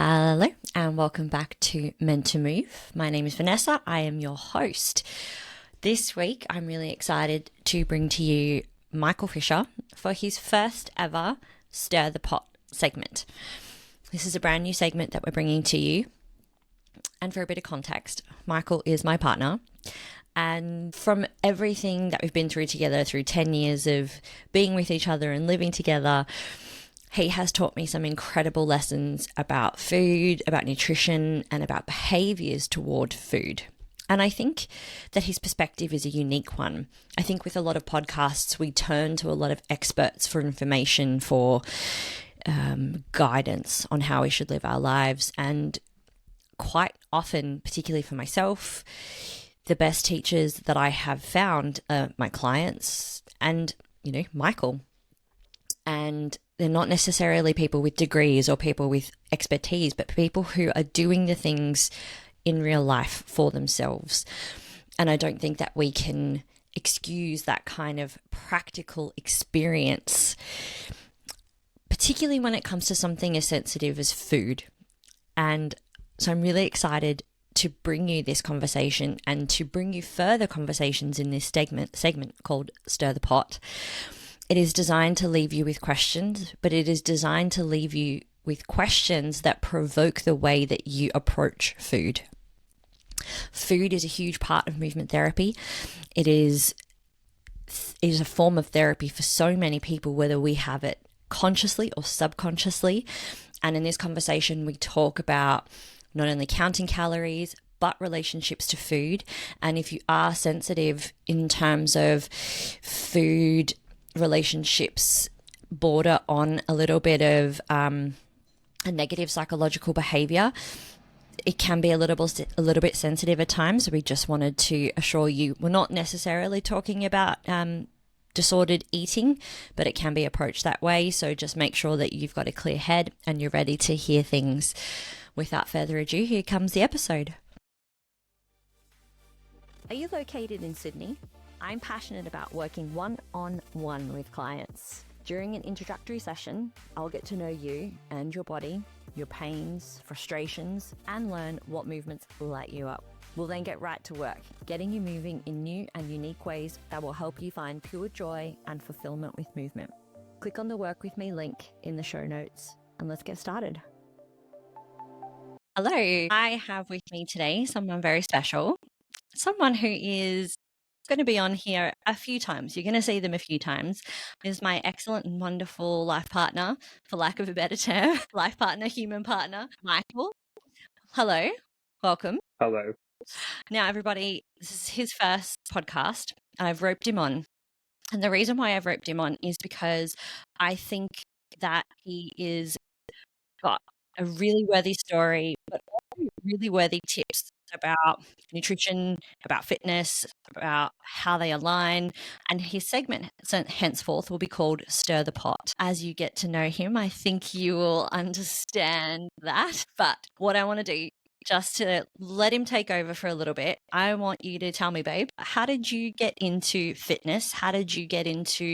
Hello and welcome back to Meant to Move. My name is Vanessa. I am your host. This week, I'm really excited to bring to you Michael Fisher for his first ever Stir the Pot segment. This is a brand new segment that we're bringing to you. And for a bit of context, Michael is my partner. And from everything that we've been through together through 10 years of being with each other and living together, he has taught me some incredible lessons about food, about nutrition, and about behaviors toward food. And I think that his perspective is a unique one. I think with a lot of podcasts, we turn to a lot of experts for information, for guidance on how we should live our lives. And quite often, particularly for myself, the best teachers that I have found are my clients and, Michael. And they're not necessarily people with degrees or people with expertise, but people who are doing the things in real life for themselves. And I don't think that we can excuse that kind of practical experience, particularly when it comes to something as sensitive as food. And so I'm really excited to bring you this conversation and to bring you further conversations in this segment called Stir the Pot. It is designed to leave you with questions, but it is designed to leave you with questions that provoke the way that you approach food. Food is a huge part of movement therapy. It is a form of therapy for so many people, whether we have it consciously or subconsciously. And in this conversation, we talk about not only counting calories, but relationships to food. And if you are sensitive in terms of food, relationships border on a little bit of a negative psychological behavior, it can be a little bit sensitive at times. So we just wanted to assure you we're not necessarily talking about disordered eating, but it can be approached that way. So just make sure that you've got a clear head and you're ready to hear things. Without further ado, here comes the episode. Are you located in Sydney? I'm passionate about working one-on-one with clients. During an introductory session, I'll get to know you and your body, your pains, frustrations, and learn what movements light you up. We'll then get right to work, getting you moving in new and unique ways that will help you find pure joy and fulfillment with movement. Click on the Work With Me link in the show notes, and let's get started. Hello, I have with me today someone very special, someone who is going to be on here a few times. You're going to see them a few times. Is my excellent and wonderful life partner, for lack of a better term, life partner, human partner, Michael. Hello, welcome. Hello. Now, everybody, this is his first podcast, and I've roped him on. And the reason why I've roped him on is because I think that he is got a really worthy story, but also really worthy tips about nutrition, about fitness, about how they align. And his segment henceforth will be called Stir the Pot. As you get to know him, I think you will understand that. But what I want to do, just to let him take over for a little bit, I want you to tell me, babe, how did you get into fitness? How did you get into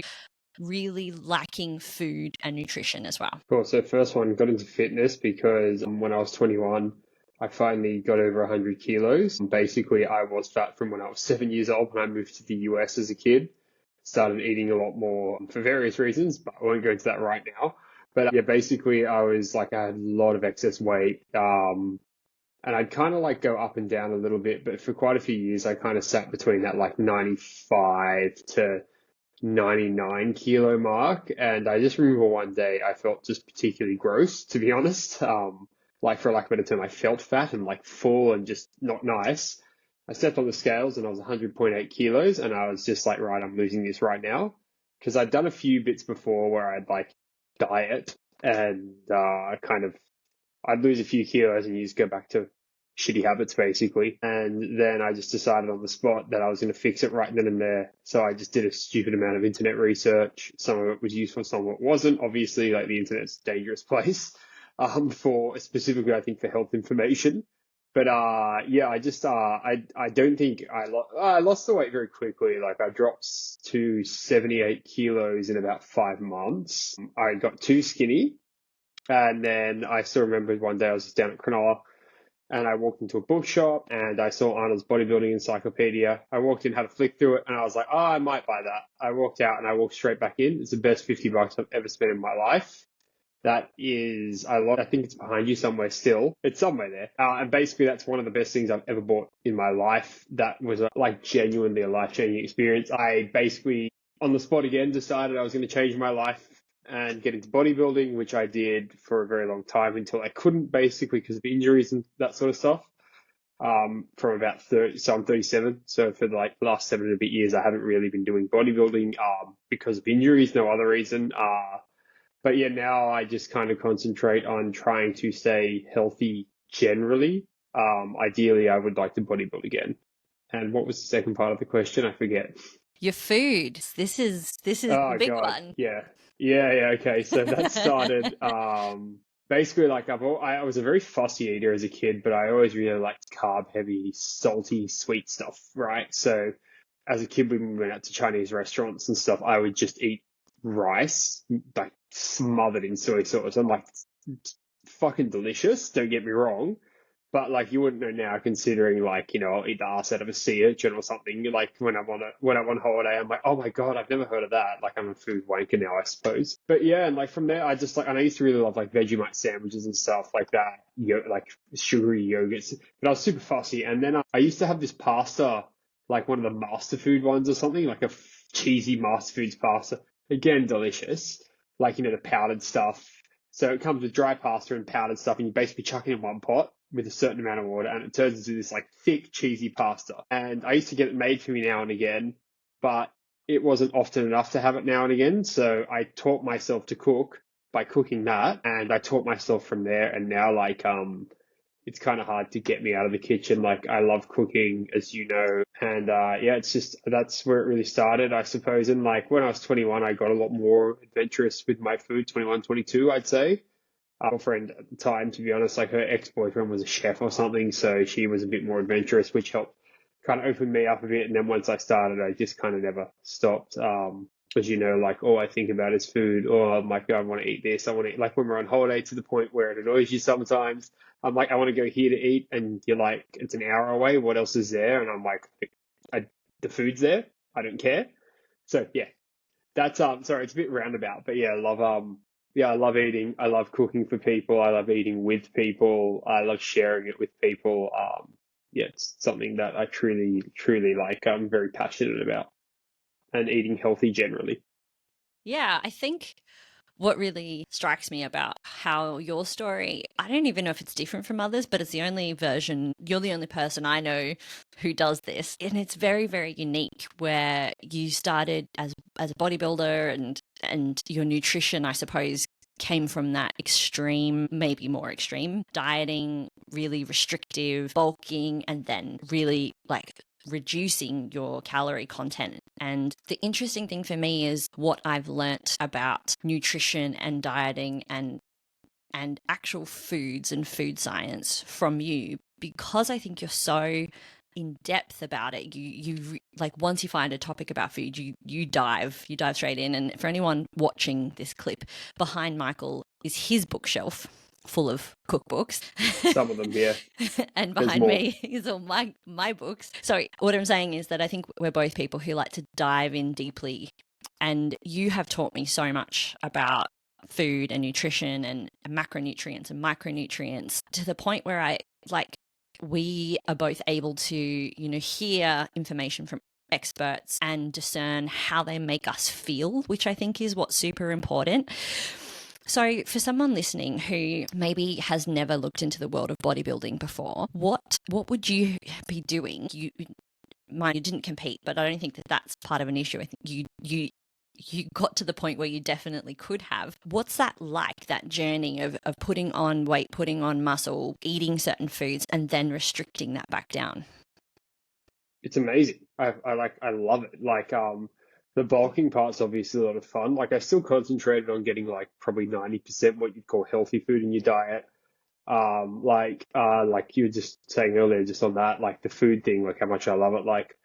really liking food and nutrition as well? Cool. So first one, got into fitness because when I was 21, I finally got over 100 kilos. Basically, I was fat from when I was 7 years old when I moved to the US as a kid. Started eating a lot more for various reasons, but I won't go into that right now. But yeah, basically I had a lot of excess weight. And I'd kind of go up and down a little bit, but for quite a few years, I kind of sat between that 95 to 99 kilo mark. And I just remember one day I felt just particularly gross, to be honest. For lack of a better term, I felt fat and full and just not nice. I stepped on the scales and I was 100.8 kilos and I was just right, I'm losing this right now. Because I'd done a few bits before where I'd diet and I'd lose a few kilos and you just go back to shitty habits basically. And then I just decided on the spot that I was going to fix it right then and there. So I just did a stupid amount of internet research. Some of it was useful, some of it wasn't. Obviously, the internet's a dangerous place for specifically, I think, for health information. But I don't think I lost the weight very quickly. I dropped to 78 kilos in about 5 months. I got too skinny. And then I still remember one day I was just down at Cronulla and I walked into a bookshop and I saw Arnold's bodybuilding encyclopedia. I walked in, had a flick through it, and I was like, oh, I might buy that. I walked out and I walked straight back in. It's the best $50 I've ever spent in my life. That is a lot. I think it's behind you somewhere still. It's somewhere there. And basically that's one of the best things I've ever bought in my life. That was like genuinely a life-changing experience. I basically on the spot again decided I was going to change my life and get into bodybuilding, which I did for a very long time until I couldn't, basically because of injuries and that sort of stuff. From about 30, so I'm 37. So for the last 7 and a bit years, I haven't really been doing bodybuilding, because of injuries, no other reason. But yeah, now I just kind of concentrate on trying to stay healthy generally. Ideally, I would like to bodybuild again. And what was the second part of the question? I forget. Your food. This is the Oh big God, one. yeah. Okay, so that started basically like I was a very fussy eater as a kid, but I always really liked carb heavy, salty, sweet stuff, right? So as a kid, when we went out to Chinese restaurants and stuff, I would just eat rice like smothered in soy sauce. I'm like, it's fucking delicious. Don't get me wrong. But like you wouldn't know now, considering like I'll eat the ass out of a sea urchin or something. Like when I'm on holiday, I'm like, oh my God, I've never heard of that. Like I'm a food wanker now, I suppose. But yeah, and like from there, I just and I used to really love like Vegemite sandwiches and stuff like that, like sugary yogurts. But I was super fussy, and then I used to have this pasta, like one of the Master Food ones or something, like a cheesy Master Foods pasta. Again, delicious. Like the powdered stuff. So it comes with dry pasta and powdered stuff, and you basically chuck it in one pot with a certain amount of water, and it turns into this like thick, cheesy pasta. And I used to get it made for me now and again, but it wasn't often enough to have it now and again. So I taught myself to cook by cooking that, and I taught myself from there. And now it's kind of hard to get me out of the kitchen. Like I love cooking, as you know, and yeah, it's just that's where it really started, I suppose. And like when I was 21, I got a lot more adventurous with my food. 21, 22, I'd say. Our girlfriend at the time, to be honest, like her ex-boyfriend was a chef or something, so she was a bit more adventurous, which helped kind of open me up a bit. And then once I started, I just kind of never stopped. As like all I think about is food. Oh my God, I want to eat this. I want to eat, like when we're on holiday, to the point where it annoys you sometimes. I'm like, I want to go here to eat, and you're like, it's an hour away. What else is there? And I'm like, the food's there. I don't care. So yeah, that's sorry, it's a bit roundabout, but yeah, I love eating. I love cooking for people. I love eating with people. I love sharing it with people. Yeah, it's something that I truly, truly like. I'm very passionate about, and eating healthy generally. Yeah, I think what really strikes me about how your story, I don't even know if it's different from others, but it's the only version, you're the only person I know who does this. And it's very, very unique, where you started as a bodybuilder, and your nutrition, I suppose, came from that extreme, maybe more extreme dieting, really restrictive bulking, and then really like reducing your calorie content. And the interesting thing for me is what I've learnt about nutrition and dieting and actual foods and food science from you, because I think you're so in depth about it. You like, once you find a topic about food, you dive straight in. And for anyone watching this clip, behind Michael is his bookshelf full of cookbooks. Some of them, yeah. And There's behind more. me is all my books. So what I'm saying is that I think we're both people who like to dive in deeply, and you have taught me so much about food and nutrition and macronutrients and micronutrients, to the point where we are both able to hear information from experts and discern how they make us feel, which I think is what's super important. So for someone listening who maybe has never looked into the world of bodybuilding before, what would you be doing? You didn't compete, but I don't think that that's part of an issue. I think you got to the point where you definitely could have. What's that like, that journey of putting on weight, putting on muscle, eating certain foods, and then restricting that back down? It's amazing. I love it. Like the bulking part's obviously a lot of fun. Like I still concentrated on getting like probably 90% what you'd call healthy food in your diet. Like you were just saying earlier, just on that, like the food thing, like how much I love it. Like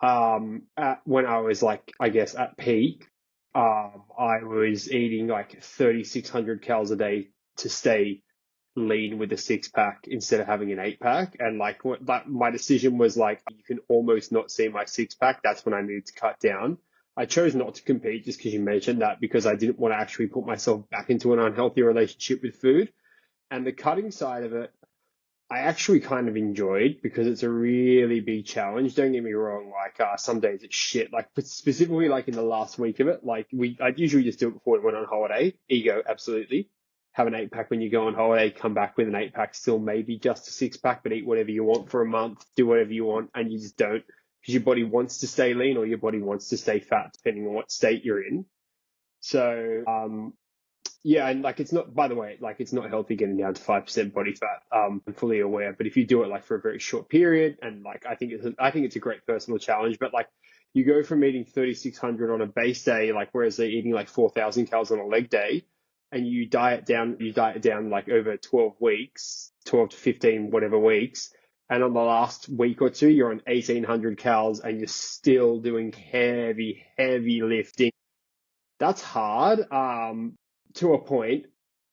when I was like, I guess at peak, I was eating like 3,600 calories a day to stay lean with a 6-pack instead of having an 8-pack. And like but my decision was like, you can almost not see my 6-pack. That's when I needed to cut down. I chose not to compete just because you mentioned that, because I didn't want to actually put myself back into an unhealthy relationship with food. And the cutting side of it, I actually kind of enjoyed, because it's a really big challenge. Don't get me wrong. Like, some days it's shit. Like, specifically like in the last week of it, like I'd usually just do it before we went on holiday. Ego, absolutely. Have an 8-pack when you go on holiday, come back with an 8-pack, still maybe just a 6-pack, but eat whatever you want for a month, do whatever you want. And you just don't, because your body wants to stay lean or your body wants to stay fat, depending on what state you're in. So, yeah, and like, it's not, by the way, like, it's not healthy getting down to 5% body fat. I'm fully aware, but if you do it like for a very short period, and like, I think it's a great personal challenge, but like, you go from eating 3,600 on a base day, like, whereas they're eating like 4,000 calories on a leg day, and you diet down like over 12 weeks, 12 to 15, whatever weeks. And on the last week or two, you're on 1,800 calories and you're still doing heavy lifting. That's hard. To a point.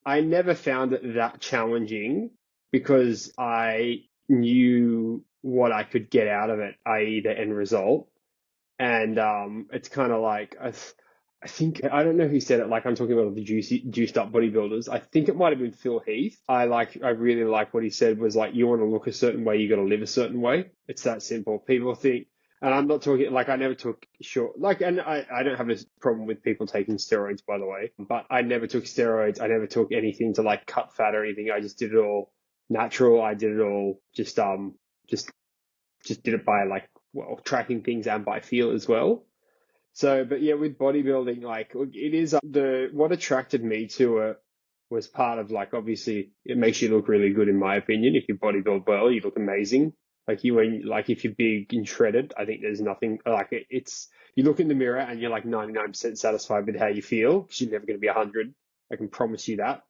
I never found it that challenging because I knew what I could get out of it, i.e. the end result. And it's kind of like, I think, I don't know who said it, like, I'm talking about the juiced up bodybuilders. I think it might have been Phil Heath. I really like what he said was like, you want to look a certain way, you got to live a certain way. It's that simple. People think, and I'm not talking, like, I never took and I don't have a problem with people taking steroids, by the way, but I never took steroids. I never took anything to like cut fat or anything. I just did it all natural. I did it all just did it by like, well, tracking things and by feel as well. So, but yeah, with bodybuilding, like, it is what attracted me to it was part of, like, obviously it makes you look really good, in my opinion. If you bodybuild well, you look amazing. Like, if you're big and shredded, I think there's nothing like it's, you look in the mirror and you're like 99% satisfied with how you feel, because you're never going to be 100. I can promise you that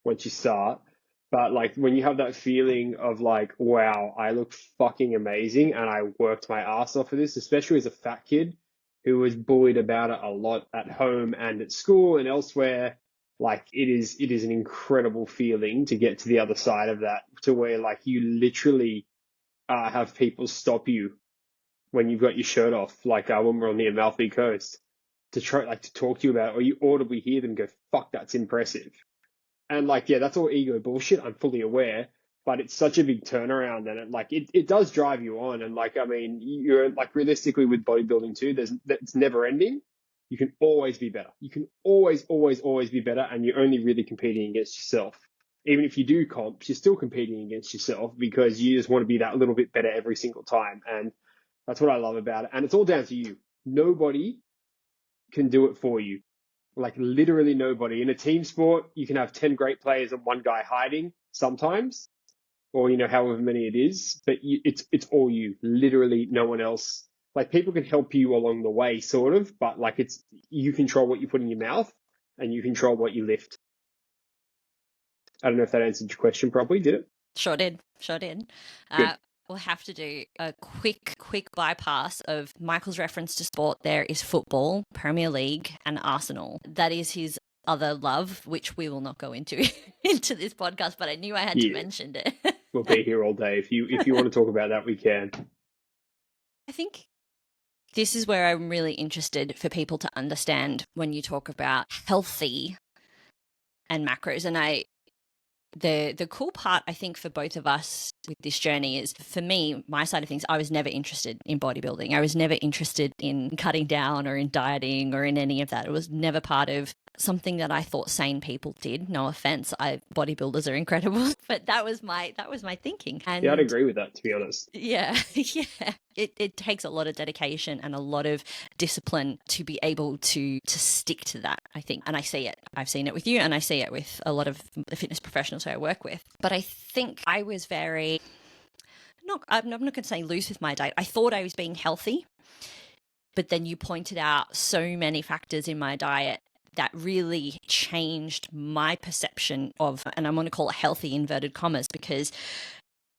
once you start. But like, when you have that feeling of like, wow, I look fucking amazing and I worked my ass off for this, especially as a fat kid who was bullied about it a lot at home and at school and elsewhere. Like, it is an incredible feeling to get to the other side of that, to where like you literally have people stop you when you've got your shirt off, like when we're on the Amalfi Coast, to talk to you about it, or you audibly hear them go, fuck, that's impressive. And like, yeah, that's all ego bullshit, I'm fully aware, but it's such a big turnaround, and it does drive you on. And like, I mean, you're like, realistically with bodybuilding too, it's never ending. You can always be better. You can always be better, and you're only really competing against yourself. Even if you do comps, you're still competing against yourself, because you just want to be that little bit better every single time. And that's what I love about it. And it's all down to you. Nobody can do it for you. Like, literally nobody. In a team sport, you can have 10 great players and one guy hiding sometimes, or, however many it is, but it's all you. Literally no one else. Like, people can help you along the way, sort of, but like, it's, you control what you put in your mouth and you control what you lift. I don't know if that answered your question properly. Did it? Sure did. We'll have to do a quick bypass of Michael's reference to sport. There is football, Premier League, and Arsenal. That is his other love, which we will not go into this podcast, but I knew I had to mention it. We'll be here all day. If you want to talk about that, we can. I think this is where I'm really interested for people to understand when you talk about healthy and macros. And the cool part, I think, for both of us with this journey is, for me, my side of things, I was never interested in bodybuilding. I was never interested in cutting down or in dieting or in any of that. It was never part of something that I thought sane people did. No offense, bodybuilders are incredible, but that was my thinking. And yeah, I'd agree with that, to be honest. Yeah. It takes a lot of dedication and a lot of discipline to be able to stick to that, I think. And I see it. I've seen it with you, and I see it with a lot of the fitness professionals who I work with. But I think I was very, I'm not going to say loose with my diet. I thought I was being healthy, but then you pointed out so many factors in my diet that really changed my perception of, and I'm going to call it healthy, inverted commas, because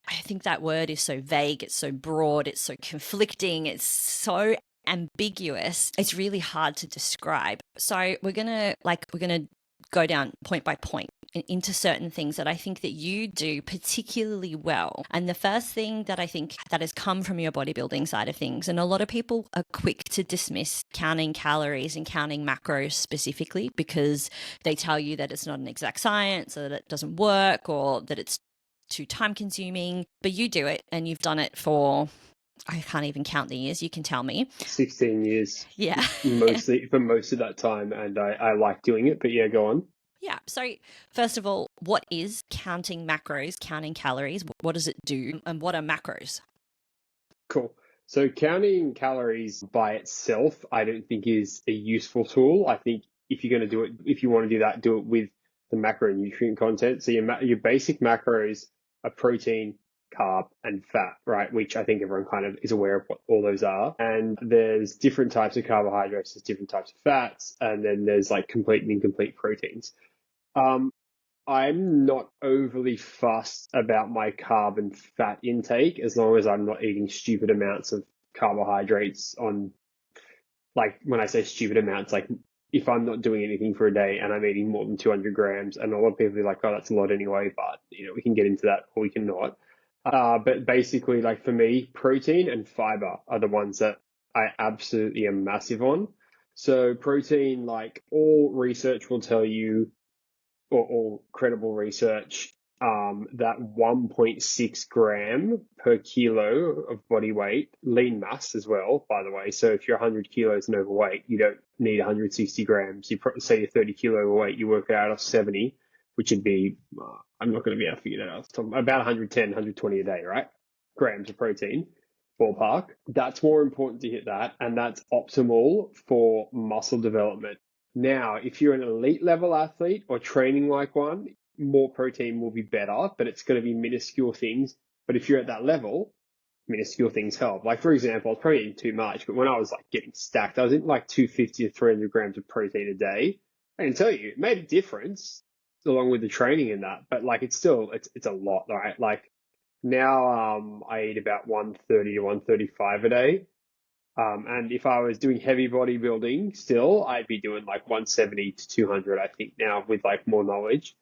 I think that word is so vague, it's so broad, it's so conflicting, it's so ambiguous. It's really hard to describe. So we're going to go down point by point. into certain things that I think that you do particularly well. And the first thing that I think that has come from your bodybuilding side of things, and a lot of people are quick to dismiss counting calories and counting macros specifically because they tell you that it's not an exact science or that it doesn't work or that it's too time consuming, but you do it and you've done it for, I can't even count the years, you can tell me. 16 years. Yeah. Mostly for most of that time. And I like doing it, but yeah, go on. Yeah. So first of all, what is counting macros, counting calories? What does it do? And what are macros? Cool. So counting calories by itself, I don't think is a useful tool. I think if you're going to do it, if you want to do that, do it with the macronutrient content. So your basic macros are protein, carb, and fat, right? Which I think everyone kind of is aware of what all those are. And there's different types of carbohydrates, there's different types of fats, and then there's like complete and incomplete proteins. I'm not overly fussed about my carb and fat intake as long as I'm not eating stupid amounts of carbohydrates on, like when I say stupid amounts, like if I'm not doing anything for a day and I'm eating more than 200 grams, and a lot of people are like, oh, that's a lot anyway, but we can get into that or we can not. But basically, like for me, protein and fiber are the ones that I absolutely am massive on. So protein, like all research will tell you, or all credible research, that 1.6 gram per kilo of body weight, lean mass as well, by the way. So if you're 100 kilos and overweight, you don't need 160 grams. You say you're 30 kilo overweight, you work it out of 70, which would be, I'm not going to be able to figure that out. So about 110, 120 a day, right? Grams of protein, ballpark. That's more important to hit that, and that's optimal for muscle development. Now, if you're an elite level athlete or training like one, more protein will be better, but it's going to be minuscule things. But if you're at that level, minuscule things help. Like, for example, I was probably eating too much, but when I was like getting stacked, I was eating like 250 to 300 grams of protein a day. I can tell you, it made a difference along with the training and that, but like, it's still, it's a lot, right? Like now, I eat about 130 to 135 a day. And if I was doing heavy bodybuilding still, I'd be doing like 170 to 200, I think now with like more knowledge.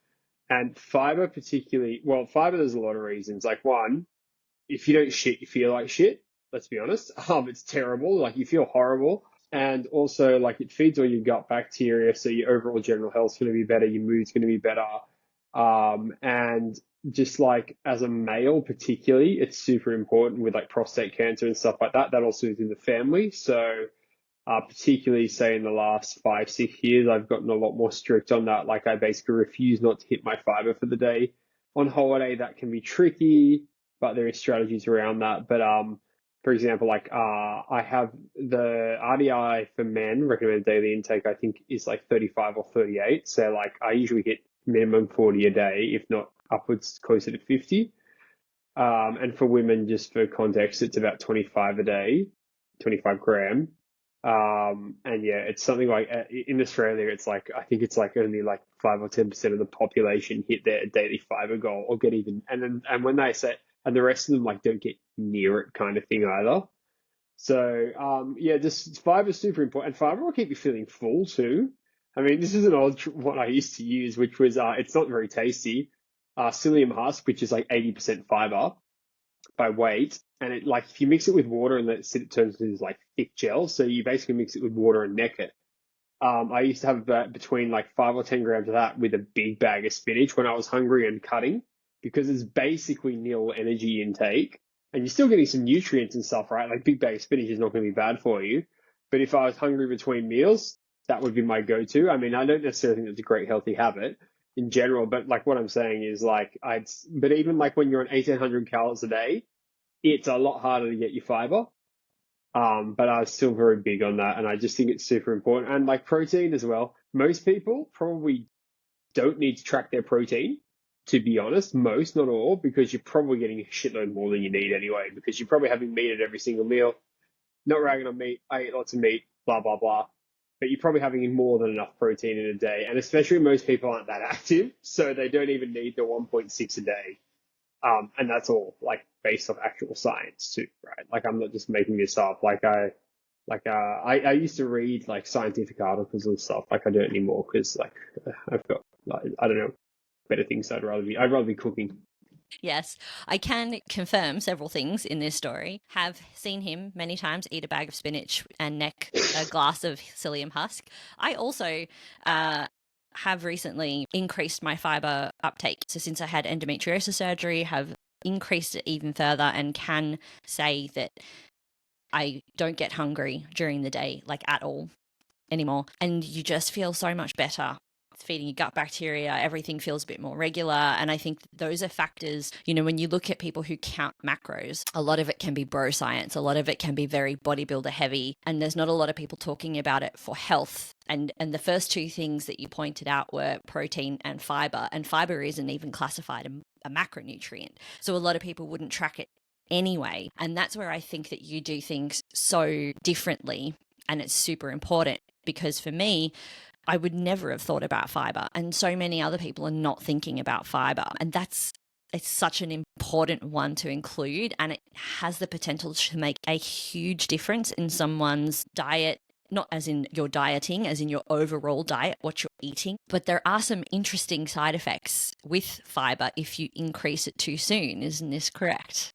And fiber particularly, well, fiber, there's a lot of reasons. Like one, if you don't shit, you feel like shit. Let's be honest. It's terrible. Like you feel horrible. And also like it feeds all your gut bacteria. So your overall general health's going to be better. Your mood's going to be better. And just like as a male particularly, it's super important with like prostate cancer and stuff like that. That also is in the family. So particularly say in the last 5-6 years, I've gotten a lot more strict on that. Like I basically refuse not to hit my fiber for the day. On holiday, that can be tricky, but there is strategies around that. But for example, like I have the RDI for men recommended daily intake, I think is like 35 or 38. So like I usually hit minimum 40 a day, if not upwards closer to 50. And for women, just for context, it's about 25 a day, 25 gram. And yeah, it's something like in Australia, it's like, I think it's like only like 5 or 10% of the population hit their daily fiber goal or get even, and when they say, and the rest of them like don't get near it kind of thing either. So, yeah, just fiber is super important, and fiber will keep you feeling full too. I mean, this is an old one I used to use, which was, it's not very tasty. Psyllium husk, which is like 80% fiber by weight. And it like, if you mix it with water and let it sit, it turns into this like thick gel. So you basically mix it with water and neck it. I used to have between like 5 or 10 grams of that with a big bag of spinach when I was hungry and cutting, because it's basically nil energy intake and you're still getting some nutrients and stuff, right? Like big bag of spinach is not going to be bad for you. But if I was hungry between meals, that would be my go-to. I mean, I don't necessarily think it's a great healthy habit in general, but like what I'm saying is like, but even like when you're on 1800 calories a day, it's a lot harder to get your fiber. But I was still very big on that. And I just think it's super important. And like protein as well. Most people probably don't need to track their protein, to be honest. Most, not all, because you're probably getting a shitload more than you need anyway, because you're probably having meat at every single meal. Not ragging on meat. I eat lots of meat, blah, blah, blah. But you're probably having more than enough protein in a day. And especially most people aren't that active, so they don't even need the 1.6 a day. And that's all like based off actual science too, right? Like I'm not just making this up. I used to read like scientific articles and stuff. Like I don't anymore because like I've got, like, I don't know, better things. I'd rather be cooking. Yes, I can confirm several things in this story. Have seen him many times eat a bag of spinach and neck a glass of psyllium husk. I also have recently increased my fiber uptake. So since I had endometriosis surgery, have increased it even further and can say that I don't get hungry during the day, like at all anymore. And you just feel so much better. It's feeding your gut bacteria, everything feels a bit more regular. And I think those are factors, when you look at people who count macros, a lot of it can be bro science, a lot of it can be very bodybuilder heavy, and there's not a lot of people talking about it for health. And the first two things that you pointed out were protein and fiber isn't even classified a macronutrient. So a lot of people wouldn't track it anyway. And that's where I think that you do things so differently, and it's super important. Because for me, I would never have thought about fiber, and so many other people are not thinking about fiber. And it's such an important one to include, and it has the potential to make a huge difference in someone's diet, not as in your dieting, as in your overall diet, what you're eating. But there are some interesting side effects with fiber if you increase it too soon. Isn't this correct?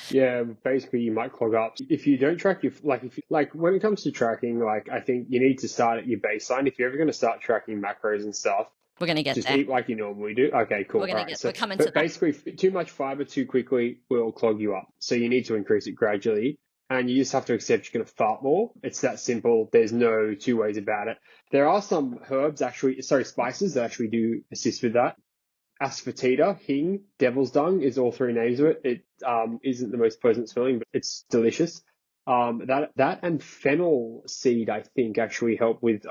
Yeah, basically you might clog up. If you don't track when it comes to tracking, I think you need to start at your baseline. If you're ever going to start tracking macros and stuff, we're going to get just there. Eat like you normally do. Okay, cool. We're coming to that. Basically, too much fiber too quickly will clog you up. So you need to increase it gradually. And you just have to accept you're going to fart more. It's that simple. There's no two ways about it. There are some spices that actually do assist with that. Asafoetida, hing, devil's dung is all three names of it. It isn't the most pleasant smelling, but it's delicious. That and fennel seed, I think, actually help with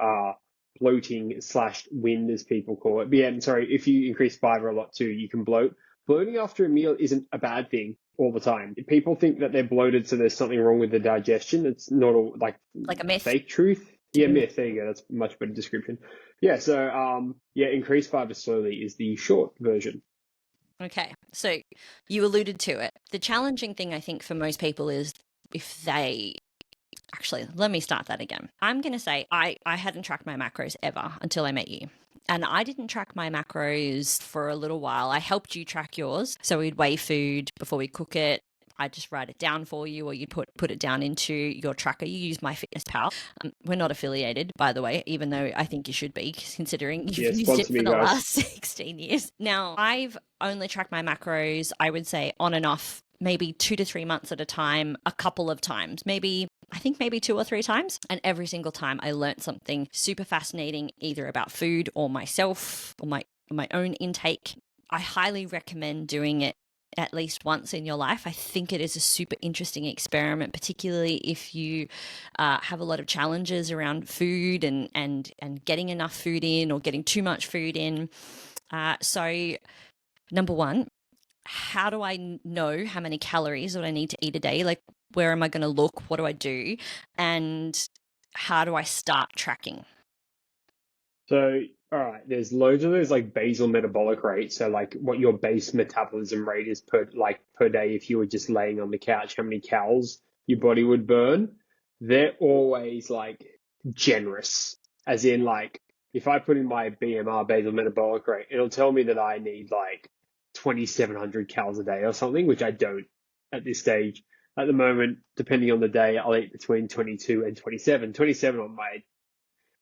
bloating / wind, as people call it. But yeah, I'm sorry, if you increase fiber a lot too, you can bloat. Bloating after a meal isn't a bad thing all the time. People think that they're bloated, so there's something wrong with the digestion. It's not all like a myth. Fake truth. Yeah, myth. There you go. That's a much better description. Yeah, so increase fiber slowly is the short version. Okay, so you alluded to it. The challenging thing, I think, for most people is if they... Actually, let me start that again. I'm going to say I hadn't tracked my macros ever until I met you. And I didn't track my macros for a little while. I helped you track yours. So we'd weigh food before we cook it. I just write it down for you, or you put it down into your tracker. You use MyFitnessPal. We're not affiliated, by the way, even though I think you should be, considering you've used it for the last 16 years. Now, I've only tracked my macros, I would say, on and off, maybe 2 to 3 months at a time, a couple of times, maybe 2 or 3 times. And every single time I learned something super fascinating, either about food or myself or my own intake. I highly recommend doing it at least once in your life. I think it is a super interesting experiment, particularly if you have a lot of challenges around food and getting enough food in or getting too much food in. So number one, how do I know how many calories that I need to eat a day? Like, where am I going to look? What do I do? And how do I start tracking? So, all right, there's loads of those like basal metabolic rate. So like what your base metabolism rate is per day if you were just laying on the couch, how many calories your body would burn. They're always like generous, as in like if I put in my BMR, basal metabolic rate, it'll tell me that I need like 2,700 calories a day or something, which I don't at this stage. At the moment, depending on the day, I'll eat between 22 and 27. 27 on my,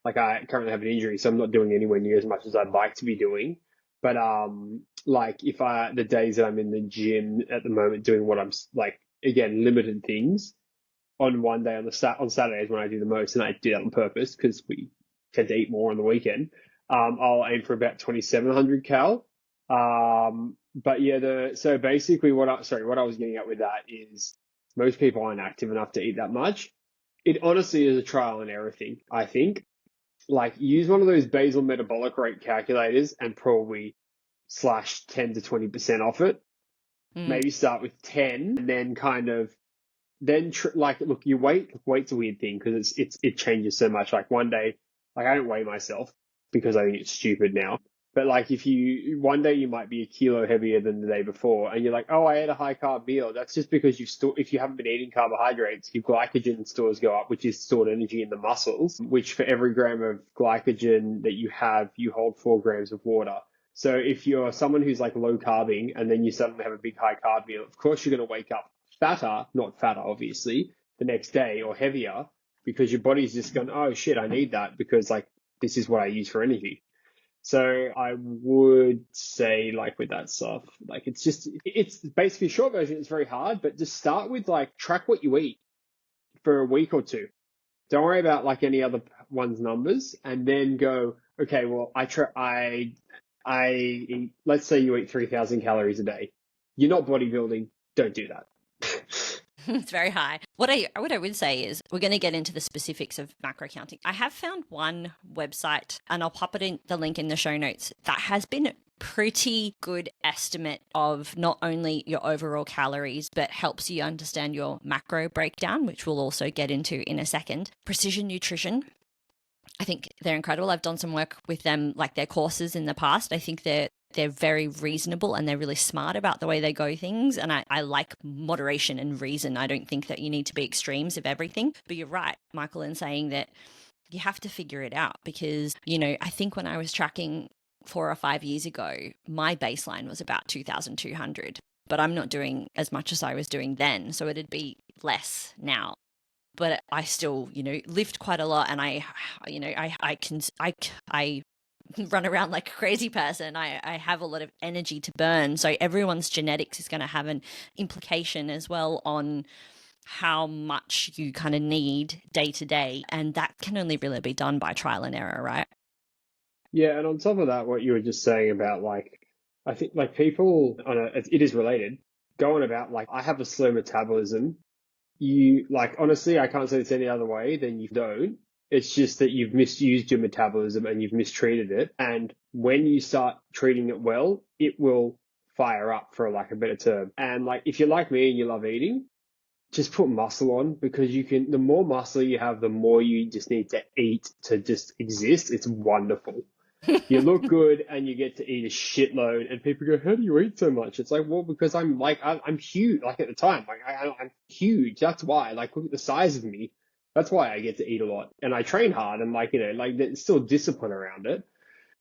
like I currently have an injury, so I'm not doing anywhere near as much as I'd like to be doing. But like if the days that I'm in the gym at the moment doing what I'm like, again, limited things, on one day on Saturdays when I do the most, and I do that on purpose because we tend to eat more on the weekend, I'll aim for about 2,700 cal. But yeah, so basically what I was getting at with that is most people aren't active enough to eat that much. It honestly is a trial and error thing, I think. Like, use one of those basal metabolic rate calculators and probably slash 10 to 20% off it. Maybe start with 10 and then kind of, look, your weight's a weird thing because it changes so much. Like one day, like I don't weigh myself because I think it's stupid now. But like one day you might be a kilo heavier than the day before and you're like, oh, I ate a high carb meal. That's just because if you haven't been eating carbohydrates, your glycogen stores go up, which is stored energy in the muscles, which for every gram of glycogen that you have, you hold 4 grams of water. So if you're someone who's like low carbing and then you suddenly have a big high carb meal, of course you're going to wake up fatter, not fatter, obviously, the next day or heavier because your body's just going, oh shit, I need that because like this is what I use for energy. So I would say like with that stuff, like it's basically short version. It's very hard, but just start with like track what you eat for a week or two. Don't worry about like any other one's numbers, and then go, okay, well, I eat, let's say you eat 3,000 calories a day. You're not bodybuilding. Don't do that. It's very high. What I would say is we're going to get into the specifics of macro counting. I have found one website, and I'll pop it in the link in the show notes, that has been pretty good estimate of not only your overall calories, but helps you understand your macro breakdown, which we'll also get into in a second. Precision Nutrition. I think they're incredible. I've done some work with them, like their courses in the past. I think they're very reasonable and they're really smart about the way they go things. And I like moderation and reason. I don't think that you need to be extremes of everything. But you're right, Michael, in saying that you have to figure it out because, you know, I think when I was tracking 4 or 5 years ago, my baseline was about 2,200, but I'm not doing as much as I was doing then. So it'd be less now. But I still, you know, lift quite a lot, and I run around like a crazy person. I have a lot of energy to burn. So everyone's genetics is going to have an implication as well on how much you kind of need day to day. And that can only really be done by trial and error, right? Yeah, and on top of that, what you were just saying about like, I think like people on it is related, going about like, I have a slow metabolism. You like, honestly, I can't say it's any other way than you don't. It's just that you've misused your metabolism and you've mistreated it. And when you start treating it well, it will fire up for like a better term. And like, if you're like me and you love eating, just put muscle on because you can, the more muscle you have, the more you just need to eat to just exist. It's wonderful. You look good and you get to eat a shitload and people go, how do you eat so much? It's like, well, because I'm huge. Like at the time, like I'm huge. That's why, like, look at the size of me. That's why I get to eat a lot and I train hard and like, you know, like there's still discipline around it.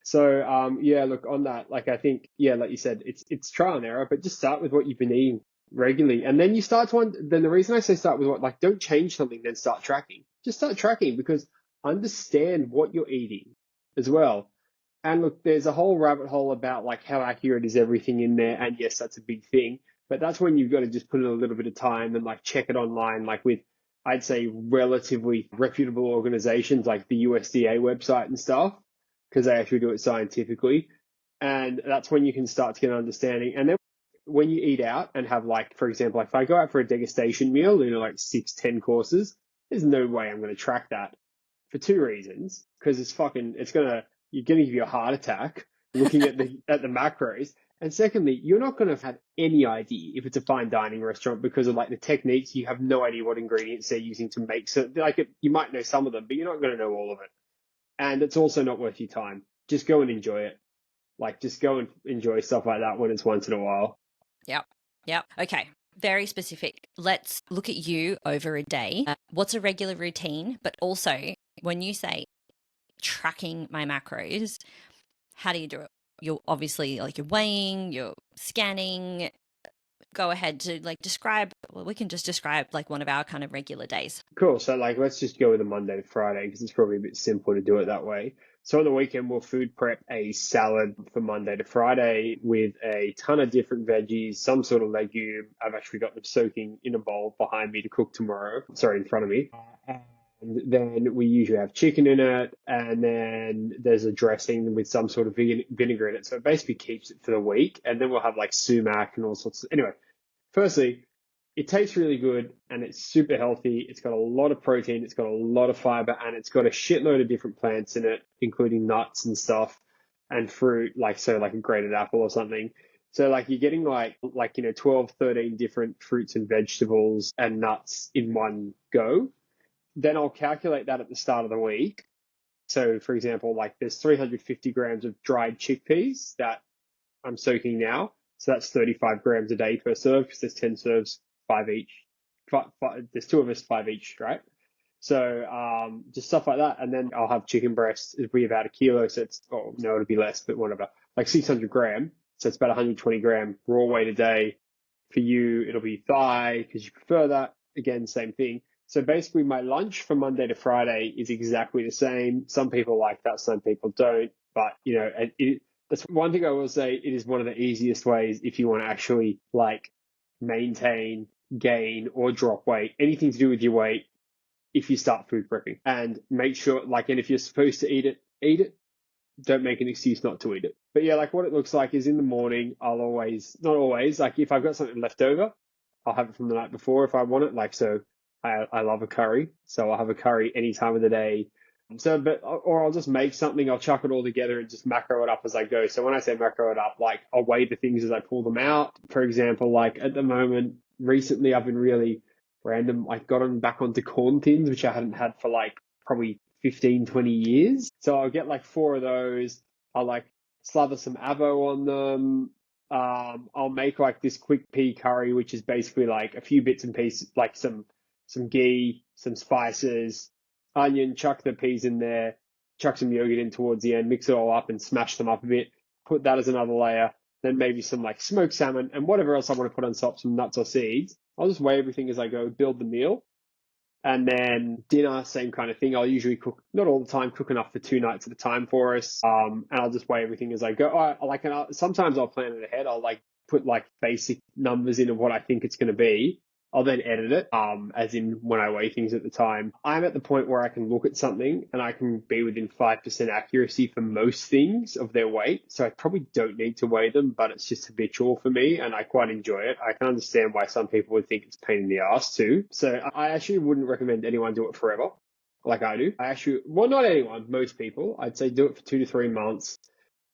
So, yeah, look on that, like, I think, yeah, like you said, it's trial and error, but just start with what you've been eating regularly. And then you start to, then the reason I say start with what, like, don't change something, then start tracking. Just start tracking because understand what you're eating as well. And look, there's a whole rabbit hole about like how accurate is everything in there. And yes, that's a big thing, but that's when you've got to just put in a little bit of time and like check it online, like with, I'd say relatively reputable organizations like the USDA website and stuff, because they actually do it scientifically. And that's when you can start to get an understanding. And then when you eat out and have like, for example, if I go out for a degustation meal, you know, like 6, 10 courses, there's no way I'm going to track that for two reasons. Because you're going to give you a heart attack looking at the macros. And secondly, you're not going to have any idea if it's a fine dining restaurant because of like the techniques. You have no idea what ingredients they're using to make. So like you might know some of them, but you're not going to know all of it. And it's also not worth your time. Just go and enjoy it. Like, just go and enjoy stuff like that when it's once in a while. Yep. Yep. Okay. Very specific. Let's look at you over a day. What's a regular routine? But also, when you say tracking my macros, how do you do it? You're obviously like you're weighing, you're scanning. Go ahead to like describe, well, we can just describe like one of our kind of regular days. Cool. So, like, let's just go with a Monday to Friday because it's probably a bit simpler to do it that way. So on the weekend, we'll food prep a salad for Monday to Friday with a ton of different veggies, some sort of legume. I've actually got them soaking in a bowl behind me to cook tomorrow. Sorry, in front of me. And then we usually have chicken in it, and then there's a dressing with some sort of vinegar in it. So it basically keeps it for the week. And then we'll have like sumac and all sorts of. Anyway, firstly, it tastes really good and it's super healthy. It's got a lot of protein, it's got a lot of fiber, and it's got a shitload of different plants in it, including nuts and stuff and fruit, like so like a grated apple or something. So like you're getting like 12, 13 different fruits and vegetables and nuts in one go. Then I'll calculate that at the start of the week. So for example, like there's 350 grams of dried chickpeas that I'm soaking now. So that's 35 grams a day per serve because there's 10 serves, 5 each. There's two of us, 5 each, right? So just stuff like that. And then I'll have chicken breast. It'll be about a kilo. So it's, oh, no, it'll be less, but whatever. Like 600 gram. So it's about 120 gram raw weight a day. For you, it'll be thigh because you prefer that. Again, same thing. So basically my lunch from Monday to Friday is exactly the same. Some people like that, some people don't. But, you know, that's one thing I will say. It is one of the easiest ways if you want to actually like maintain, gain, or drop weight, anything to do with your weight, if you start food prepping. And make sure, like, and if you're supposed to eat it, eat it. Don't make an excuse not to eat it. But yeah, like what it looks like is in the morning, I'll always, not always, like if I've got something left over, I'll have it from the night before if I want it. Like, so I love a curry. So I'll have a curry any time of the day. So, but, or I'll just make something, I'll chuck it all together and just macro it up as I go. So when I say macro it up, like I'll weigh the things as I pull them out. For example, like at the moment, recently I've been really random, like gotten back onto corn thins, which I hadn't had for like probably 15, 20 years. So I'll get like 4 of those. I'll like slather some avo on them. I'll make like this quick pea curry, which is basically like a few bits and pieces, like some ghee, some spices, onion, chuck the peas in there, chuck some yogurt in towards the end, mix it all up and smash them up a bit. Put that as another layer. Then maybe some like smoked salmon and whatever else I want to put on top, some nuts or seeds. I'll just weigh everything as I go, build the meal. And then dinner, same kind of thing. I'll usually cook, not all the time, cook enough for 2 nights at a time for us. And I'll just weigh everything as I go. Sometimes I'll plan it ahead. I'll like put like basic numbers in of what I think it's going to be. I'll then edit it, as in when I weigh things at the time. I'm at the point where I can look at something and I can be within 5% accuracy for most things of their weight. So I probably don't need to weigh them, but it's just habitual for me and I quite enjoy it. I can understand why some people would think it's a pain in the ass too. So I actually wouldn't recommend anyone do it forever like I do. Well, not anyone, most people. I'd say do it for 2 to 3 months,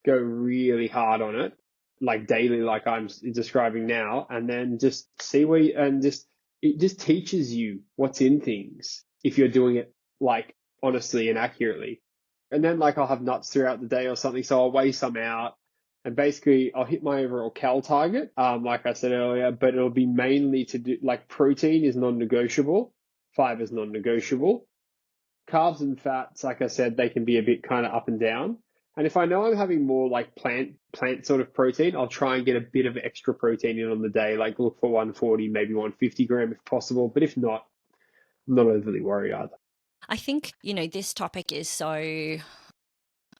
go really hard on it, like daily, like I'm describing now, and then just see it just teaches you what's in things if you're doing it like honestly and accurately. And then like I'll have nuts throughout the day or something, so I'll weigh some out and basically I'll hit my overall cal target, like I said earlier, but it'll be mainly to do like protein is non-negotiable, fiber is non-negotiable, carbs and fats, like I said, they can be a bit kind of up and down. And if I know I'm having more like plant sort of protein, I'll try and get a bit of extra protein in on the day, like look for 140, maybe 150 gram if possible. But if not, I'm not overly worried either. I think, this topic is so,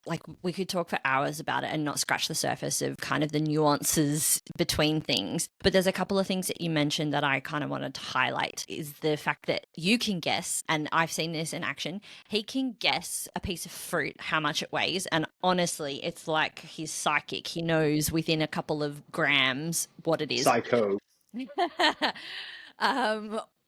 like, we could talk for hours about it and not scratch the surface of kind of the nuances between things. But there's a couple of things that you mentioned that I kind of wanted to highlight is the fact that you can guess, and I've seen this in action, he can guess a piece of fruit, how much it weighs. And honestly, it's like he's psychic. He knows within a couple of grams what it is. Psycho.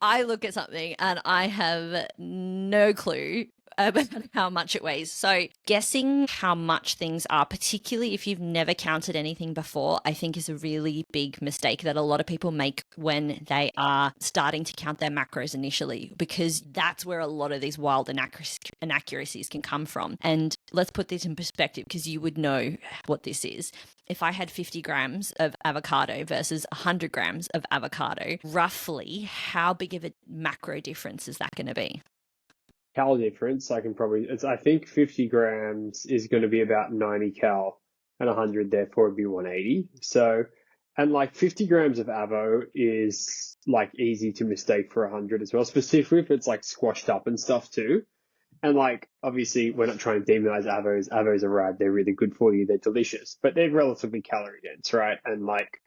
I look at something and I have no clue about how much it weighs. So guessing how much things are, particularly if you've never counted anything before, I think is a really big mistake that a lot of people make when they are starting to count their macros initially, because that's where a lot of these wild inaccuracies can come from. And let's put this in perspective because you would know what this is. If I had 50 grams of avocado versus 100 grams of avocado, roughly how big of a macro difference is that going to be? Cal difference, I think 50 grams is going to be about 90 cal and 100 therefore would be 180. So, and like 50 grams of avo is like easy to mistake for 100 as well, specifically if it's like squashed up and stuff too. And like, obviously we're not trying to demonize avos. Avos are rad. They're really good for you. They're delicious, but they're relatively calorie dense, right? And like,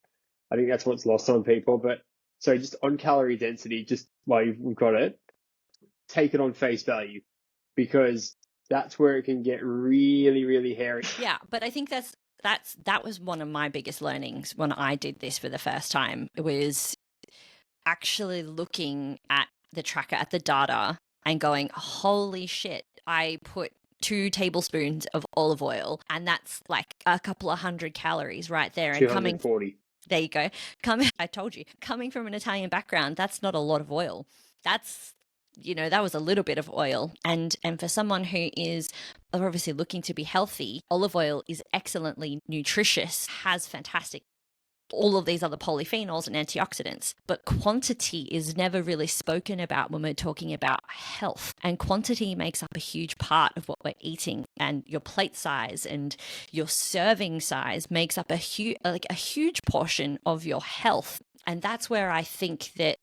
I think that's what's lost on people. But so just on calorie density, just while we've got it, take it on face value because that's where it can get really, really hairy. Yeah, but I think that was one of my biggest learnings when I did this for the first time. It was actually looking at the tracker, at the data and going, holy shit, I put 2 tablespoons of olive oil and that's like a couple of 100 calories right there. And 240. There you go. I told you, coming from an Italian background, that's not a lot of oil. That's, that was a little bit of oil. And for someone who is obviously looking to be healthy, olive oil is excellently nutritious, has fantastic all of these other polyphenols and antioxidants. But quantity is never really spoken about when we're talking about health. And quantity makes up a huge part of what we're eating, and your plate size and your serving size makes up a huge portion of your health. And that's where I think that,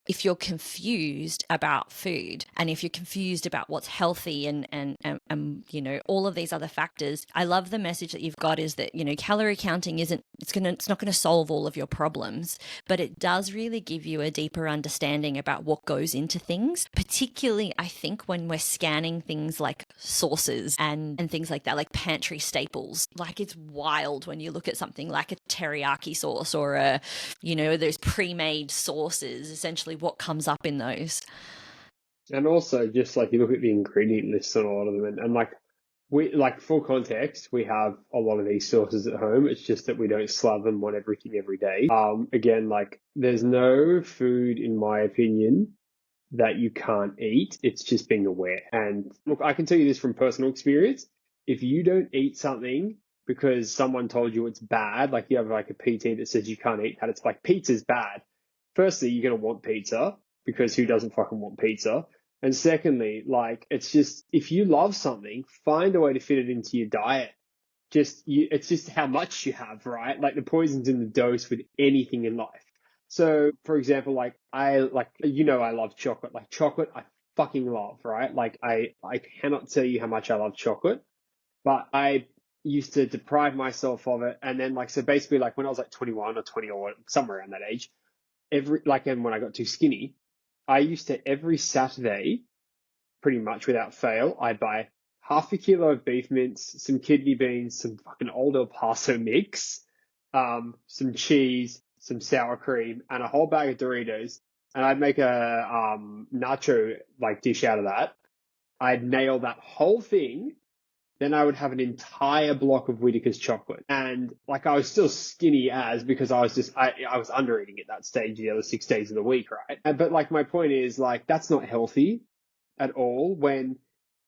if you're confused about food, and if you're confused about what's healthy and all of these other factors, I love the message that you've got is that, calorie counting it's not going to solve all of your problems, but it does really give you a deeper understanding about what goes into things, particularly I think when we're scanning things like sauces and things like that, like pantry staples. Like, it's wild when you look at something like a teriyaki sauce or those pre-made sauces, essentially what comes up in those. And also, just like you look at the ingredient lists on a lot of them, and like full context, we have a lot of these sauces at home. It's just that we don't slather them on everything every day. Again, like, there's no food, in my opinion, that you can't eat. It's just being aware. And look, I can tell you this from personal experience. If you don't eat something because someone told you it's bad, like you have like a PT that says you can't eat that, it's like pizza's bad. Firstly, you're going to want pizza, because who doesn't fucking want pizza? And secondly, like, it's just, if you love something, find a way to fit it into your diet. It's just how much you have, right? Like, the poison's in the dose with anything in life. So, for example, I love chocolate. Like, chocolate, I fucking love, right? Like, I cannot tell you how much I love chocolate, but I used to deprive myself of it. And then, so basically, like, when I was like 21 or 20 or somewhere around that age, and when I got too skinny, I used to, every Saturday, pretty much without fail, I'd buy half a kilo of beef mince, some kidney beans, some fucking old El Paso mix, some cheese, some sour cream, and a whole bag of Doritos. And I'd make a nacho dish out of that. I'd nail that whole thing. Then I would have an entire block of Whittaker's chocolate. And I was still skinny because I was under eating at that stage the other 6 days of the week, right? But my point is, that's not healthy at all.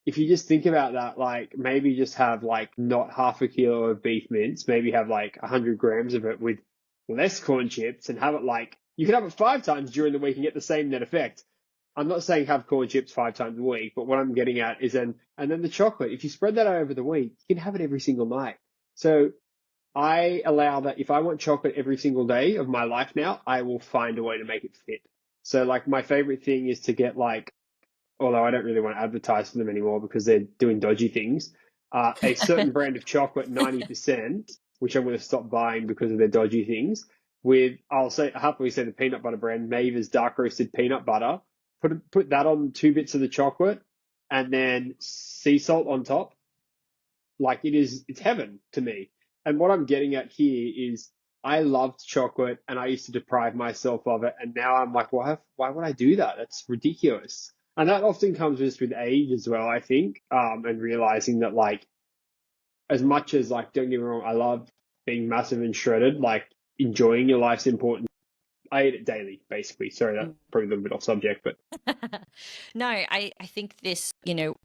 If you just think about that, maybe just have not half a kilo of beef mince, maybe have 100 grams of it with less corn chips, and have it you can have it 5 times during the week and get the same net effect. I'm not saying have corn chips 5 times a week, but what I'm getting at is and then the chocolate, if you spread that out over the week, you can have it every single night. So I allow that if I want chocolate every single day of my life now, I will find a way to make it fit. So my favorite thing is to get although I don't really want to advertise for them anymore because they're doing dodgy things, a certain brand of chocolate, 90%, which I'm going to stop buying because of their dodgy things, I'll happily say the peanut butter brand, Maver's dark roasted peanut butter. Put that on 2 bits of the chocolate and then sea salt on top. It's heaven to me. And what I'm getting at here is I loved chocolate and I used to deprive myself of it. And now I'm like, why would I do that? That's ridiculous. And that often comes just with age as well, I think. And realizing that as much as don't get me wrong, I love being massive and shredded, enjoying your life's important. I eat it daily, basically. Sorry, that's probably a little bit off subject, but. No, I think this,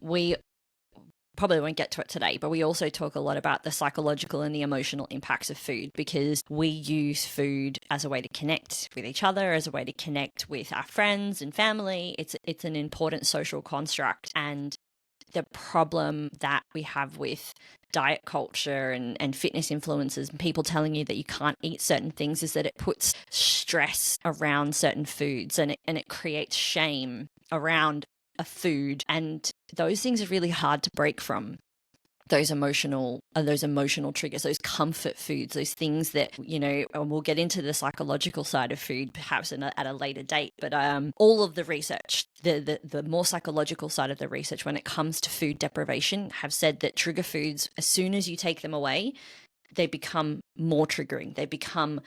we probably won't get to it today, but we also talk a lot about the psychological and the emotional impacts of food, because we use food as a way to connect with each other, as a way to connect with our friends and family. It's an important social construct. And the problem that we have with diet culture and fitness influencers and people telling you that you can't eat certain things is that it puts stress around certain foods, and it creates shame around a food. And those things are really hard to break from. Those emotional triggers, those comfort foods, those things that, and we'll get into the psychological side of food perhaps at a later date. But all of the research, the more psychological side of the research when it comes to food deprivation, have said that trigger foods, as soon as you take them away, they become more triggering. They become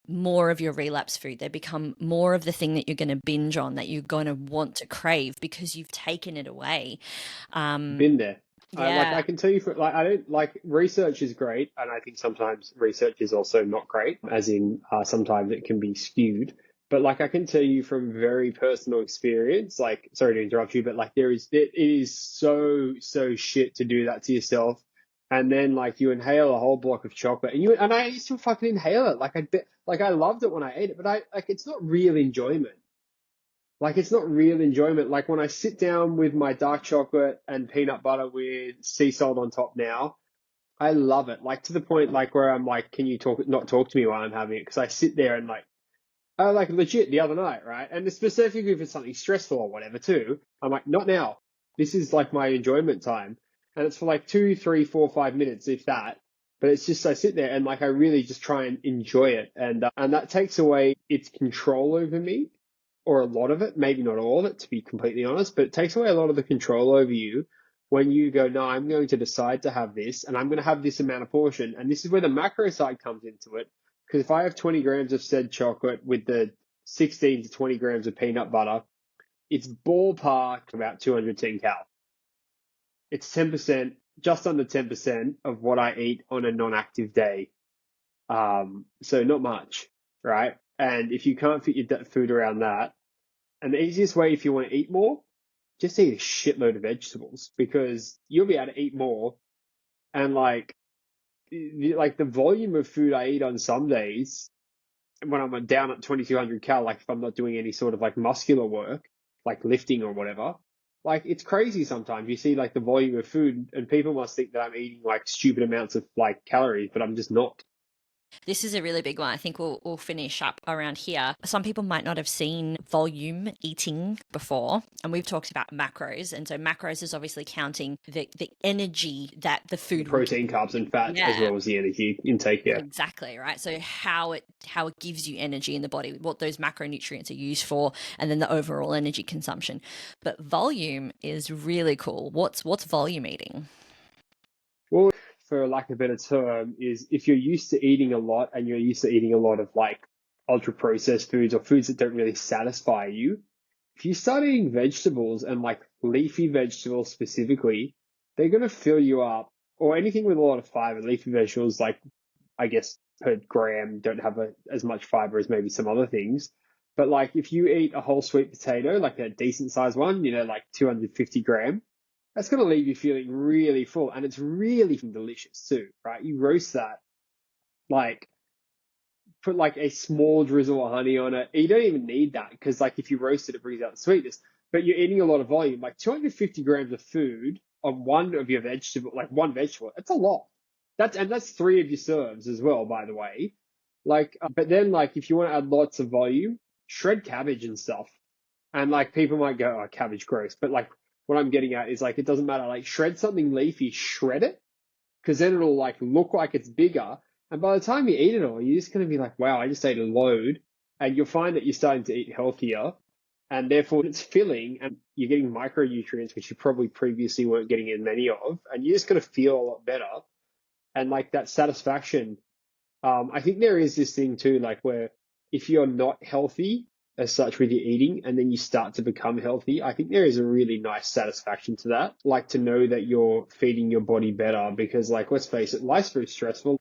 more of your relapse food. They become more of the thing that you're going to binge on, that you're going to want to crave because you've taken it away. Been there. Yeah. I can tell you I don't research is great. And I think sometimes research is also not great, as in sometimes it can be skewed. But I can tell you from very personal experience, sorry to interrupt you, but it is so shit to do that to yourself. and then like you inhale a whole block of chocolate, and I used to fucking inhale it. Like I loved it when I ate it, but I like it's not real enjoyment. Like it's not real enjoyment. Like when I sit down with my dark chocolate and peanut butter with sea salt on top now, I love it. Like to the point like where I'm like, can you not talk to me while I'm having it? Because I sit there and like, I like legit the other night, right? And specifically if it's something stressful or whatever too, I'm like, not now. This is like my enjoyment time. And it's for like 2, 3, 4, 5 minutes, if that. But it's just, I sit there and like, I really just try and enjoy it. And that takes away its control over me, or a lot of it, maybe not all of it, to be completely honest, but it takes away a lot of the control over you when you go, no, I'm going to decide to have this and I'm going to have this amount of portion. And this is where the macro side comes into it. Because if I have 20 grams of said chocolate with the 16 to 20 grams of peanut butter, it's ballpark about 210 cal. It's 10%, just under 10% of what I eat on a non-active day. So not much, right? And if you can't fit your food around that, and the easiest way if you want to eat more, just eat a shitload of vegetables because you'll be able to eat more. And like the volume of food I eat on some days when I'm down at 2200 cal, like if I'm not doing any sort of like muscular work, like lifting or whatever, like it's crazy sometimes. You see like the volume of food and people must think that I'm eating like stupid amounts of like calories, but I'm just not. This is a really big one. I think we'll finish up around here. Some people might not have seen volume eating before, and we've talked about macros. And so macros is obviously counting the energy that the The food will protein, give you. carbs, and fat, as Yeah, well as the energy intake. Yeah. exactly, right? So how it gives you energy in the body, what those macronutrients are used for, and then the overall energy consumption. But volume is really cool. What's volume eating? Well, for lack of a better term, is if you're used to eating a lot and you're used to eating a lot of like ultra processed foods or foods that don't really satisfy you, if you start eating vegetables and like leafy vegetables specifically, they're going to fill you up. Or anything with a lot of fiber. Leafy vegetables, like I guess per gram, don't have as much fiber as maybe some other things. But like if you eat a whole sweet potato, like a decent sized one, like 250 gram, that's going to leave you feeling really full. And it's really delicious too, right? You roast that, like put like a small drizzle of honey on it. You don't even need that because like if you roast it, it brings out the sweetness. But you're eating a lot of volume, like 250 grams of food on one of your vegetable, like one vegetable. That's a lot. That's 3 of your serves as well, by the way. Like, but then like if you want to add lots of volume, shred cabbage and stuff. And like people might go, oh, cabbage gross. But like what I'm getting at is like it doesn't matter. Like shred something leafy, shred it, because then it'll like look like it's bigger. And by the time you eat it all, you're just going to be like, wow, I just ate a load. And you'll find that you're starting to eat healthier and therefore it's filling and you're getting micronutrients, which you probably previously weren't getting as many of. And you're just going to feel a lot better. And like that satisfaction. I think there is this thing too, like where if you're not healthy as such with your eating and then you start to become healthy, I think there is a really nice satisfaction to that. Like to know that you're feeding your body better because like, let's face it, life's very stressful.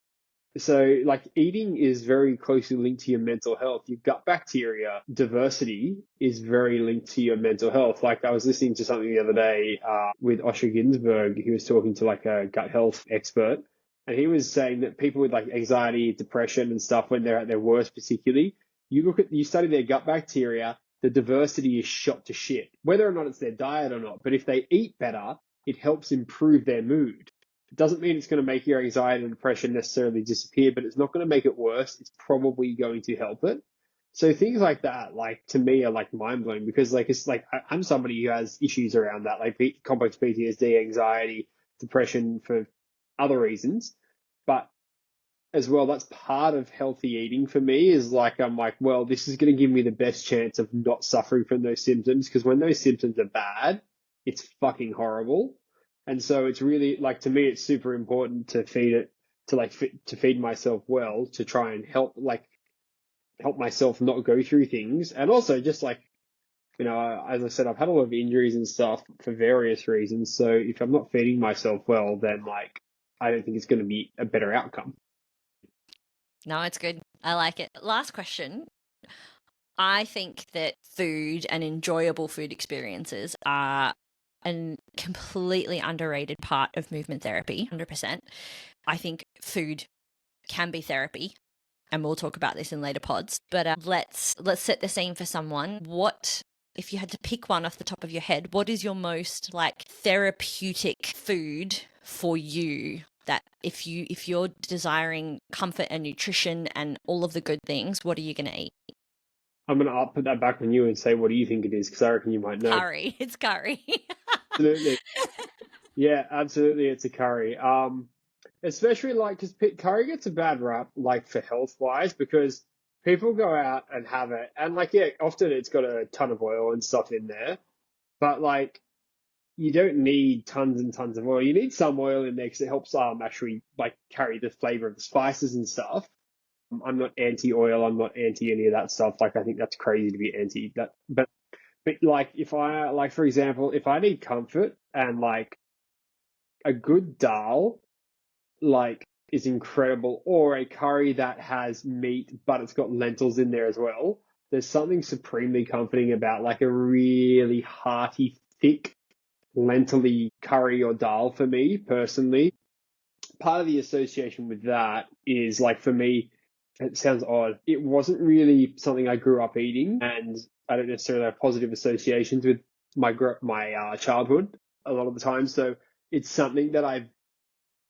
So like eating is very closely linked to your mental health. Your gut bacteria diversity is very linked to your mental health. Like I was listening to something the other day with Osher Ginsberg. He was talking to like a gut health expert. And he was saying that people with like anxiety, depression and stuff, when they're at their worst particularly, you study their gut bacteria, the diversity is shot to shit, whether or not it's their diet or not. But if they eat better, it helps improve their mood. It doesn't mean it's going to make your anxiety and depression necessarily disappear, but it's not going to make it worse. It's probably going to help it. So things like that, like to me, are like mind blowing because like it's like I'm somebody who has issues around that, like complex PTSD, anxiety, depression for other reasons. But as well, that's part of healthy eating for me is like, I'm like, well, this is going to give me the best chance of not suffering from those symptoms because when those symptoms are bad, it's fucking horrible. And so it's really like, to me, it's super important to feed it, to like, to feed myself well, to try and help myself not go through things. And also just like, as I said, I've had a lot of injuries and stuff for various reasons. So if I'm not feeding myself well, then like, I don't think it's going to be a better outcome. No, it's good. I like it. Last question. I think that food and enjoyable food experiences are a completely underrated part of movement therapy, 100%. I think food can be therapy, and we'll talk about this in later pods. But let's set the scene for someone. What, if you had to pick one off the top of your head, what is your most like therapeutic food for you? That if you're desiring comfort and nutrition and all of the good things, what are you going to eat? I'm going to put that back on you and say, what do you think it is? Because I reckon you might know. Curry. It's curry. Absolutely. Yeah, absolutely. It's a curry. Especially like, because curry gets a bad rap, like for health wise, because people go out and have it. And like, yeah, often it's got a ton of oil and stuff in there. But like, you don't need tons and tons of oil. You need some oil in there because it helps actually like carry the flavor of the spices and stuff. I'm not anti-oil. I'm not anti any of that stuff. Like, I think that's crazy to be anti that. But like, if I, like, for example, if I need comfort and like a good dal, like, is incredible, or a curry that has meat, but it's got lentils in there as well. There's something supremely comforting about like a really hearty, thick, lentil-y curry or dal for me personally. Part of the association with that is like, for me, it sounds odd. It wasn't really something I grew up eating, and I don't necessarily have positive associations with my childhood a lot of the time. So it's something that I've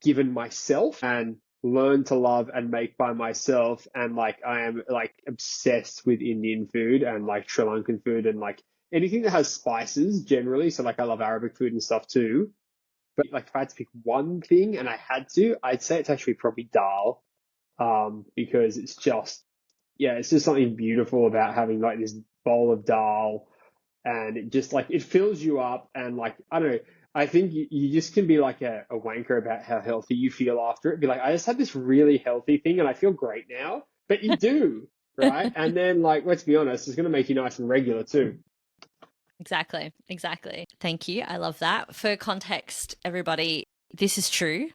given myself and learned to love and make by myself. And like, I am like obsessed with Indian food and like Sri Lankan food and like anything that has spices generally. So like, I love Arabic food and stuff too. But like, if I had to pick one thing and I had to, I'd say it's actually probably dal. Because it's just, yeah, it's just something beautiful about having like this bowl of dal, and it just like, it fills you up. And like, I don't know, I think you just can be like a wanker about how healthy you feel after it. Be like, I just had this really healthy thing and I feel great now. But you do, right? And then like, let's be honest, it's going to make you nice and regular too. Exactly. Thank you. I love that. For context, everybody, this is true.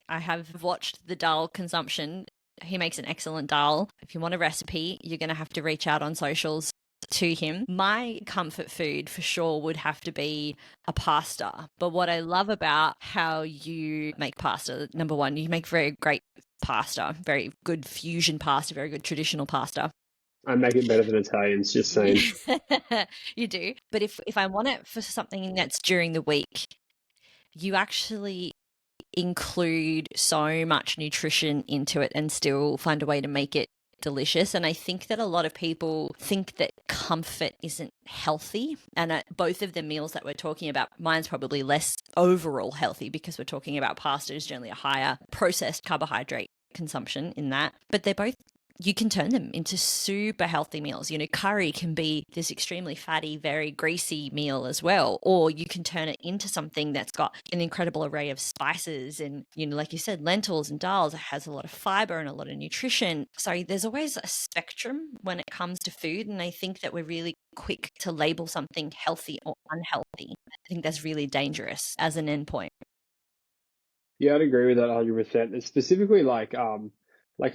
I have watched the dal consumption. He makes an excellent dal. If you want a recipe, you're going to have to reach out on socials to him. My comfort food for sure would have to be a pasta. But what I love about how you make pasta, number one, you make very great pasta, very good fusion pasta, very good traditional pasta. I make it better than Italians, just saying. You do. But if I want it for something that's during the week, you actually include so much nutrition into it and still find a way to make it delicious. And I think that a lot of people think that comfort isn't healthy. And both of the meals that we're talking about, mine's probably less overall healthy because we're talking about pasta is generally a higher processed carbohydrate consumption in that. But they're both, you can turn them into super healthy meals. You know, curry can be this extremely fatty, very greasy meal as well. Or you can turn it into something that's got an incredible array of spices and, you know, like you said, lentils and dals. It has a lot of fiber and a lot of nutrition. So there's always a spectrum when it comes to food. And I think that we're really quick to label something healthy or unhealthy. I think that's really dangerous as an endpoint. Yeah, I'd agree with that 100%. It's specifically like,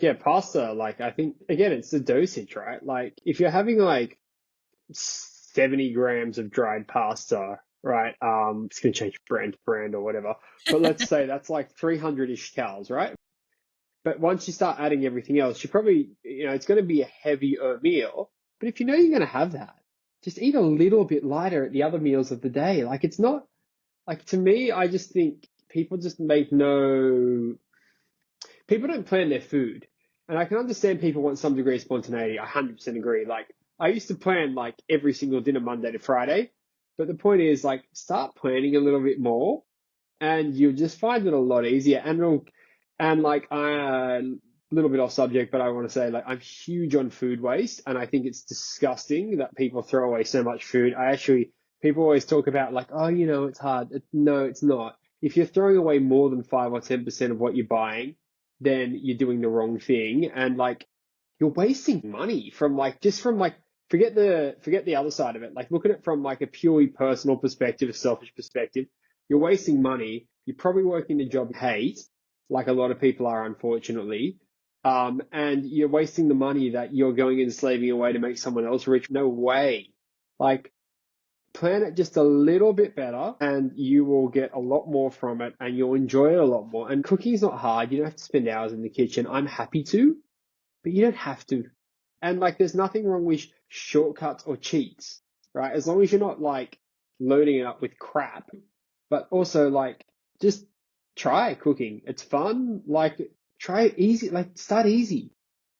yeah, pasta, like, I think, again, it's the dosage, right? Like, if you're having like 70 grams of dried pasta, right? It's going to change brand to brand or whatever. But let's say that's like 300-ish calories, right? But once you start adding everything else, you probably, it's going to be a heavier meal. But if you know you're going to have that, just eat a little bit lighter at the other meals of the day. Like, it's not, like, to me, I just think people just make no people don't plan their food. And I can understand people want some degree of spontaneity. I 100% agree. Like, I used to plan like every single dinner Monday to Friday. But the point is, like, start planning a little bit more and you'll just find it a lot easier. And like, a little bit off subject, but I want to say, like, I'm huge on food waste. And I think it's disgusting that people throw away so much food. People always talk about like, oh, it's hard. No, it's not. If you're throwing away more than 5 or 10% of what you're buying, then you're doing the wrong thing. And like, you're wasting money forget the other side of it. Like, look at it from like a purely personal perspective, a selfish perspective. You're wasting money. You're probably working a job you hate, like a lot of people are, unfortunately. And you're wasting the money that you're going and slaving away to make someone else rich. No way. Like, plan it just a little bit better and you will get a lot more from it and you'll enjoy it a lot more. And cooking is not hard. You don't have to spend hours in the kitchen. I'm happy to, but you don't have to. And like, there's nothing wrong with shortcuts or cheats, right? As long as you're not like loading it up with crap, but also like just try cooking. It's fun. Like try it easy, like start easy.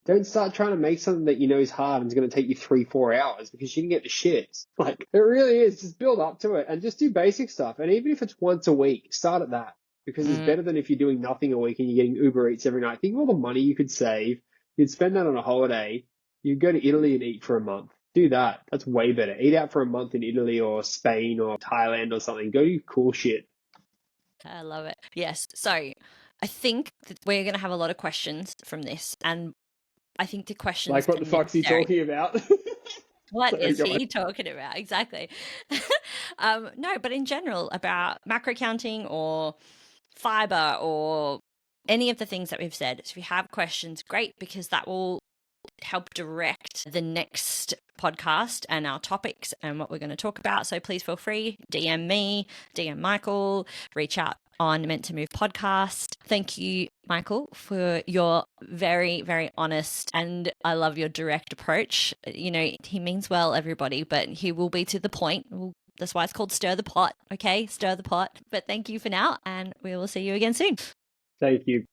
Don't start trying to make something that you know is hard and is going to take you 3-4 hours because you can get the shits. Like it really is. Just build up to it and just do basic stuff. And even if it's once a week, start at that because it's better than if you're doing nothing a week and you're getting Uber Eats every night. Think of all the money you could save. You'd spend that on a holiday. You'd go to Italy and eat for a month. Do that. That's way better. Eat out for a month in Italy or Spain or Thailand or something. Go do cool shit. I love it. Yes. So I think that we're going to have a lot of questions from this. And I think the questions Like what the fuck's he talking about? What is he talking about? Exactly. No, but in general about macro counting or fiber or any of the things that we've said. So if you have questions, great, because that will help direct the next podcast and our topics and what we're going to talk about. So please feel free, DM me, DM Michael, reach out on Meant to Move podcast. Thank you, Michael, for your very, very honest and I love your direct approach. You know, he means well, everybody, but he will be to the point. That's why it's called Stir the Pot. Okay, stir the pot. But thank you for now, and we will see you again soon. Thank you.